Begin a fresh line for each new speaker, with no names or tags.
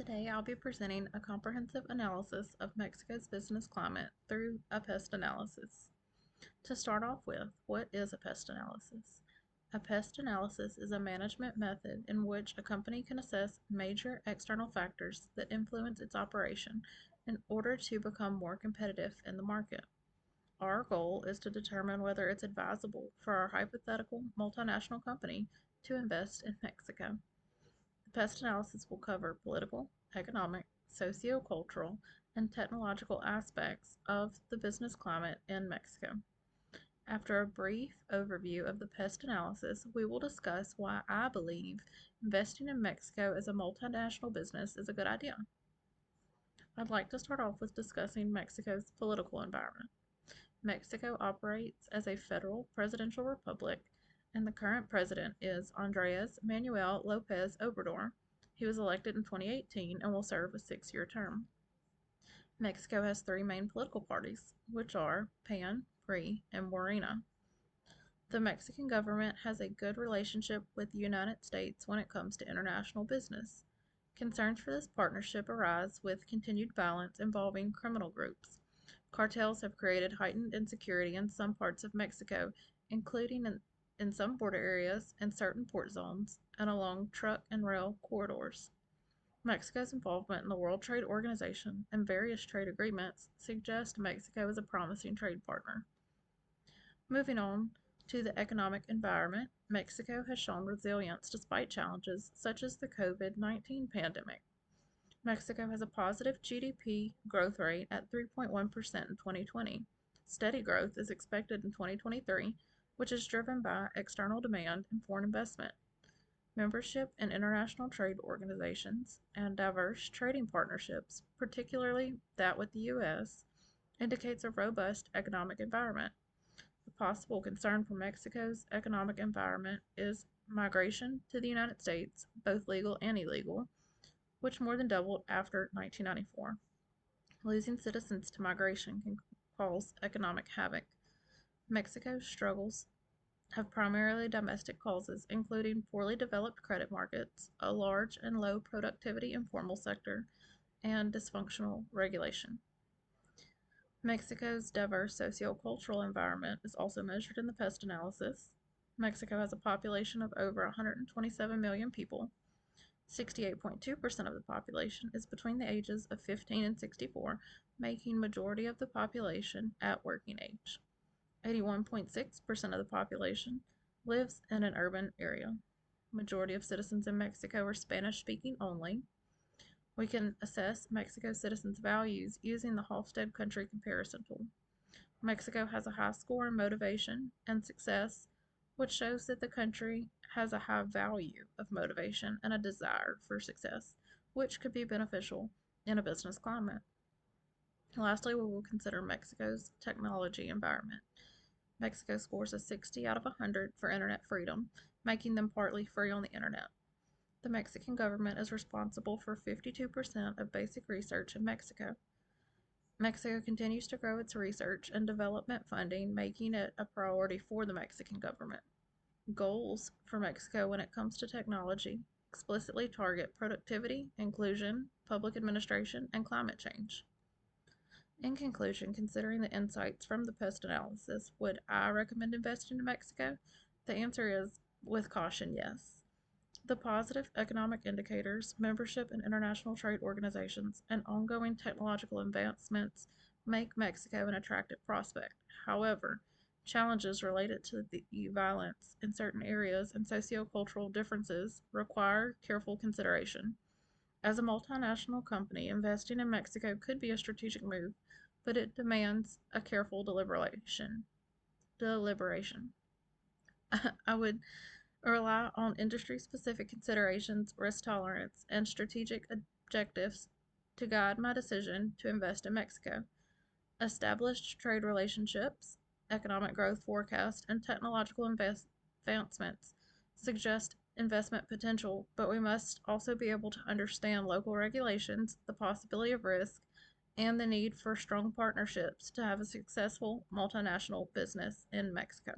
Today, I'll be presenting a comprehensive analysis of Mexico's business climate through a PEST analysis. To start off with, what is a PEST analysis? A PEST analysis is a management method in which a company can assess major external factors that influence its operation in order to become more competitive in the market. Our goal is to determine whether it's advisable for our hypothetical multinational company to invest in Mexico. The PEST analysis will cover political, economic, socio-cultural, and technological aspects of the business climate in Mexico. After a brief overview of the PEST analysis, we will discuss why I believe investing in Mexico as a multinational business is a good idea. I'd like to start off with discussing Mexico's political environment. Mexico operates as a federal presidential republic, and the current president is Andres Manuel Lopez Obrador. He was elected in 2018 and will serve a 6-year term. Mexico has three main political parties, which are PAN, PRI, and Morena. The Mexican government has a good relationship with the United States when it comes to international business. Concerns for this partnership arise with continued violence involving criminal groups. Cartels have created heightened insecurity in some parts of Mexico, including in some border areas and certain port zones, and along truck and rail corridors. Mexico's involvement in the World Trade Organization and various trade agreements suggest Mexico is a promising trade partner. Moving on to the economic environment, Mexico has shown resilience despite challenges such as the COVID-19 pandemic. Mexico has a positive GDP growth rate at 3.1% in 2020. Steady growth is expected in 2023, which is driven by external demand and foreign investment. Membership in international trade organizations and diverse trading partnerships, particularly that with the U.S., indicates a robust economic environment. The possible concern for Mexico's economic environment is migration to the United States, both legal and illegal, which more than doubled after 1994. Losing citizens to migration can cause economic havoc. Mexico's struggles have primarily domestic causes, including poorly developed credit markets, a large and low productivity informal sector, and dysfunctional regulation. Mexico's diverse sociocultural environment is also measured in the PEST analysis. Mexico has a population of over 127 million people. 68.2% of the population is between the ages of 15 and 64, making majority of the population at working age. 81.6% of the population lives in an urban area. Majority of citizens in Mexico are Spanish-speaking only. We can assess Mexico's citizens' values using the Hofstede Country Comparison Tool. Mexico has a high score in motivation and success, which shows that the country has a high value of motivation and a desire for success, which could be beneficial in a business climate. Lastly, we will consider Mexico's technology environment. Mexico scores a 60 out of 100 for internet freedom, making them partly free on the internet. The Mexican government is responsible for 52% of basic research in Mexico. Mexico continues to grow its research and development funding, making it a priority for the Mexican government. Goals for Mexico when it comes to technology explicitly target productivity, inclusion, public administration, and climate change. In conclusion, considering the insights from the PEST analysis, would I recommend investing in Mexico? The answer is, with caution, yes. The positive economic indicators, membership in international trade organizations, and ongoing technological advancements make Mexico an attractive prospect. However, challenges related to the violence in certain areas and sociocultural differences require careful consideration. As a multinational company, investing in Mexico could be a strategic move, but it demands a careful deliberation. I would rely on industry-specific considerations, risk tolerance, and strategic objectives to guide my decision to invest in Mexico. Established trade relationships, economic growth forecast, and technological advancements suggest investment potential, but we must also be able to understand local regulations, the possibility of risk, and the need for strong partnerships to have a successful multinational business in Mexico.